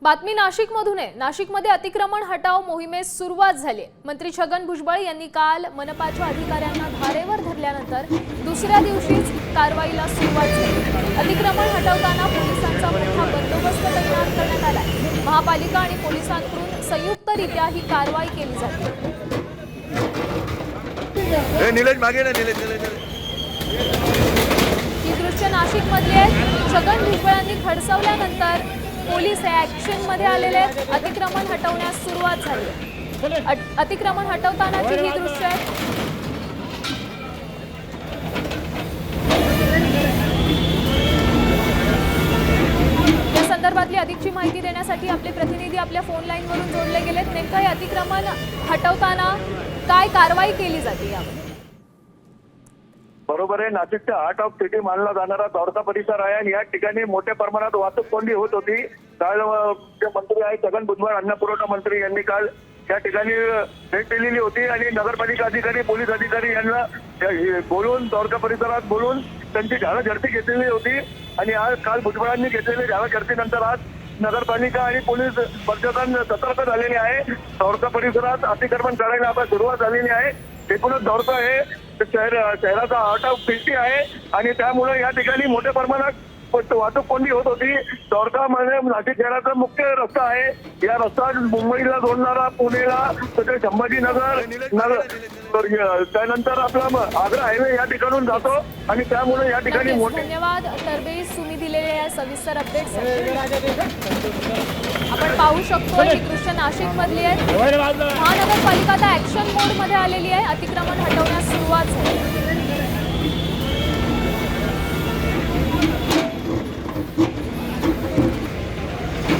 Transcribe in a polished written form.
बातमी नाशिकमधून आहे। नाशिकमध्ये अतिक्रमण हटाव मोहिमेस सुरुवात झाली। मंत्री छगन भुजबळ यांनी काल मनपाच्या अधिकाऱ्यांना धारेवर धरल्यानंतर दुसऱ्या दिवशीच कारवाईला सुरुवात झाली। अतिक्रमण हटवताना पोलिसांचा मोठा बंदोबस्त तैनात करण्यात आला। महापालिका आणि पोलिसांकडून संयुक्तरित्या ही कारवाई केली जाते। ही दृश्य नाशिकमधली आहेत। छगन भुजबळांनी खडसवल्यानंतर पोलीस ऍक्शन मध्ये आलेले आहेत। अतिक्रमण हटवण्यास सुरुवात झाली। अतिक्रमण हटवतानाची ही दृश्य आहेत। या संदर्भातली अधिकची माहिती देण्यासाठी आपले प्रतिनिधी आपल्या फोन लाईन वरून जोडले गेलेत। नेमकं हे अतिक्रमण हटवताना काय कारवाई केली जाते यावर? बरोबर आहे। नाशिकच्या हार्ट ऑफ सिटी मानला जाणारा दौडका परिसर आहे आणि या ठिकाणी मोठ्या प्रमाणात वाहतूक कोंडी होत होती। काल जे मंत्री आहे छगन भुजबळ अन्न पुरवठा मंत्री यांनी काल या ठिकाणी भेट दिलेली होती आणि नगरपालिका अधिकारी पोलीस अधिकारी यांना बोलून दौडका परिसरात बोलून त्यांची झाडाझडती घेतलेली होती आणि आज काल भुजबळांनी घेतलेल्या झाडाझडतीनंतर आज नगरपालिका आणि पोलीस प्रशासन सतर्क झालेले आहे। दौडका परिसरात अतिक्रमण करायला आता सुरुवात झालेली आहे। एकूणच दौडका हे शहराचा हार्ट ऑफ सिटी आहे आणि त्यामुळे या ठिकाणी मोठ्या प्रमाणात वाहतूक कोंडी होत होती। दौडका म्हणजे नाशिक शहराचा मुख्य रस्ता आहे। या रस्ता मुंबईला जोडणारा, पुणेला, तसेच संभाजीनगर त्यानंतर आपला आग्रा हायवे या ठिकाणून जातो आणि त्यामुळे या ठिकाणी मोठे धन्यवाद तरबेज तुम्ही दिलेले या सविस्तर अपडेट्स। आपण पाहू शकतो ही दृश्य नाशिक मधली आहे। महानगरपालिका आता ऍक्शन मोड मध्ये आलेली आहे। अतिक्रमण हटवण्यास सुरुवात झाली।